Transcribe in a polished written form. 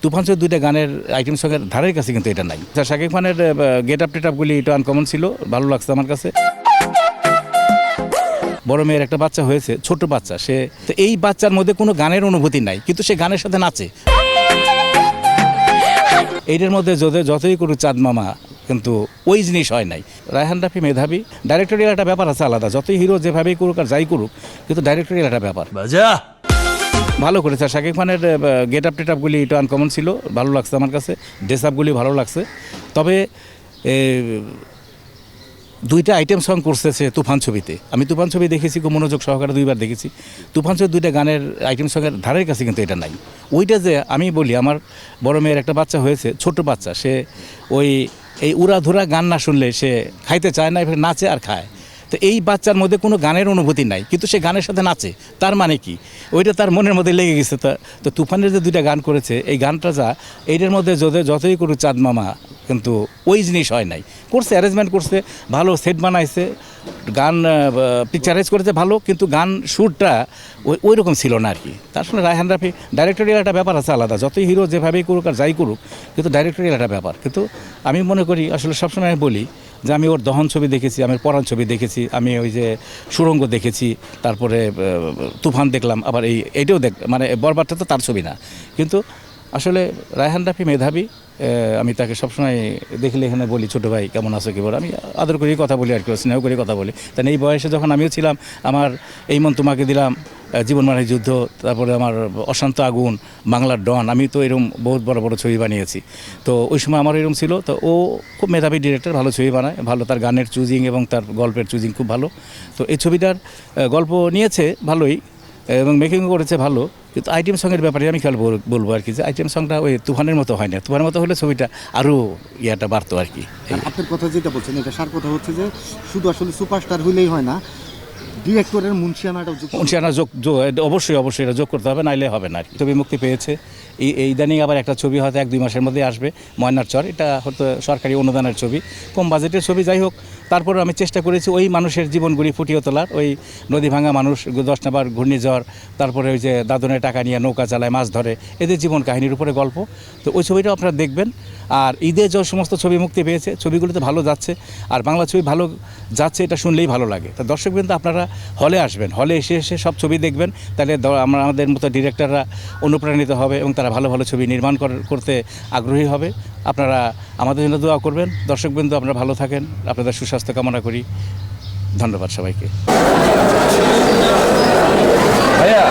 তুফান দুইটা গানের আইটেম সঙ্গের ধারের কাছে কিন্তু এটা নাই। শাকিব খানের গেট আপ টেট আপগুলি এটা আনকমন ছিল, ভালো লাগছে আমার কাছে। বড় মেয়ের একটা বাচ্চা হয়েছে, ছোট বাচ্চা, সে তো এই বাচ্চার মধ্যে কোনো গানের অনুভূতি নাই, কিন্তু সে গানের সাথে নাচে। এইটার মধ্যে যতই করুক চাঁদ মামা, কিন্তু ওই জিনিস হয় নাই। রায়হান রাফি মেধাবী, ডাইরেক্টরিয়াল একটা ব্যাপার আছে আলাদা, যতই হিরো যেভাবেই করুক আর যাই করুক, কিন্তু ডাইরেক্টরিয়াল একটা ব্যাপার ভালো করেছে। শাকিব খানের গেট আপ টেট আপগুলি এটা আনকমন ছিল, ভালো লাগছে আমার কাছে। ড্রেস আপগুলি ভালো লাগছে। তবে দুইটা আইটেম সং করতেছে তুফান ছবিতে। আমি তুফান ছবি দেখেছি, খুব মনোযোগ সহকারে 2বার দেখেছি। তুফান ছবি দুইটা গানের আইটেম সঙ্গের ধারের কাছে কিন্তু এটা নাই। ওইটা যে আমি বলি, আমার বড় মেয়ের একটা বাচ্চা হয়েছে, ছোট বাচ্চা, সে এই উড়াধুরা গান না শুনলে সে খাইতে চায় না, এবার নাচে আর খায়। তো এই বাচ্চার মধ্যে কোনো গানের অনুভূতি নাই, কিন্তু সে গানের সাথে নাচে। তার মানে কি, ওইটা তার মনের মধ্যে লেগে গেছে। তো তুফানের যে দুইটা গান করেছে, এই গানটা এইটার মধ্যে যতই করুক চাঁদ মামা, কিন্তু ওই জিনিস হয় নাই। করছে, অ্যারেঞ্জমেন্ট করছে, ভালো সেট বানাইছে, গান পিকচারাইজ করেছে ভালো, কিন্তু গান শ্যুটটা ওই রকম ছিল না আর কি। তার সঙ্গে রায়হান রাফি, ডাইরেক্টরিয়াল একটা ব্যাপার আছে আলাদা, যতই হিরো যেভাবেই করুক আর যাই করুক, কিন্তু ডাইরেক্টরিয়াল একটা ব্যাপার। কিন্তু আমি মনে করি, আসলে সবসময় আমি বলি যে আমি ওর দহন ছবি দেখেছি, আমি পরাণ ছবি দেখেছি, আমি ওই যে সুড়ঙ্গ দেখেছি, তারপরে তুফান দেখলাম, আবার এইটাও মানে বরবাদটা তো তার ছবি না। কিন্তু আসলে রায়হান রাফি মেধাবী, আমি তাকে সবসময় দেখলে এখানে বলি, ছোটো ভাই কেমন আছো, কি বল, আমি আদর করেই কথা বলি আর কি, স্নেহ করে কথা বলি। তাই এই বয়সে যখন আমিও ছিলাম, আমার এই মন তোমাকে দিলাম, জীবন মানের যুদ্ধ, তারপরে আমার অশান্ত আগুন, বাংলার ডন, আমি তো এরকম বহুত বড় বড় ছবি বানিয়েছি। তো ওই সময় আমার এরকম ছিল। তো ও খুব মেধাবী ডিরেক্টর, ভালো ছবি বানায়, ভালো, তার গানের চুজিং এবং তার গল্পের চুজিং খুব ভালো। তো এই ছবিটার গল্প নিয়েছে ভালোই এবং মেকিংও করেছে ভালো। কিন্তু আইটেম সঙ্গের ব্যাপারে আমি খেয়াল বলবো আর কি, যে আইটেম সঙ্গটা ওই তুফানের মতো হয় না। তুফানের মতো হলে ছবিটা আরও ইয়াটা বাড়তো আর কি। আপনার কথা যেটা বলছেন, এটা সার কথা হচ্ছে যে শুধু আসলে সুপারস্টার হইলেই হয় না, ডিরেক্টরের মুন্সিয়ানাটাও যোগ অবশ্যই এটা যোগ করতে হবে, নাইলে হবে না। ছবি মুক্তি পেয়েছে, ইদানিং আবার একটা ছবি হয়তো 1-2 মাসের মধ্যে আসবে, ময়নার চর। এটা হয়তো সরকারি অনুদানের ছবি, কম বাজেটের ছবি। যাই হোক, তারপরে আমি চেষ্টা করেছি ওই মানুষের জীবনগুলি ফুটিয়ে তোলার। ওই নদী ভাঙা মানুষ, 10 নাম্বার ঘূর্ণিঝড়, তারপরে ওই যে দাদনের টাকা নিয়ে নৌকা চালায়, মাছ ধরে, এদের জীবন কাহিনীর উপরে গল্প। তো ওই ছবিটা আপনারা দেখবেন। আর ঈদে যে সমস্ত ছবি মুক্তি পেয়েছে, ছবিগুলোতে ভালো যাচ্ছে, আর বাংলা ছবি ভালো যাচ্ছে, এটা শুনলেই ভালো লাগে। তো দর্শকবৃন্দ, আপনারা হলে আসবেন, হলে এসে সব ছবি দেখবেন, তাহলে আমাদের মতো ডিরেক্টররা অনুপ্রাণিত হবে এবং তারা ভালো ভালো ছবি নির্মাণ করতে আগ্রহী হবে। আপনারা আমাদের জন্য দোয়া করবেন। দর্শকবৃন্দ, আপনারা ভালো থাকেন, আপনাদের সুস্বাস্থ্য কামনা করি। ধন্যবাদ সবাইকে। ভাইয়া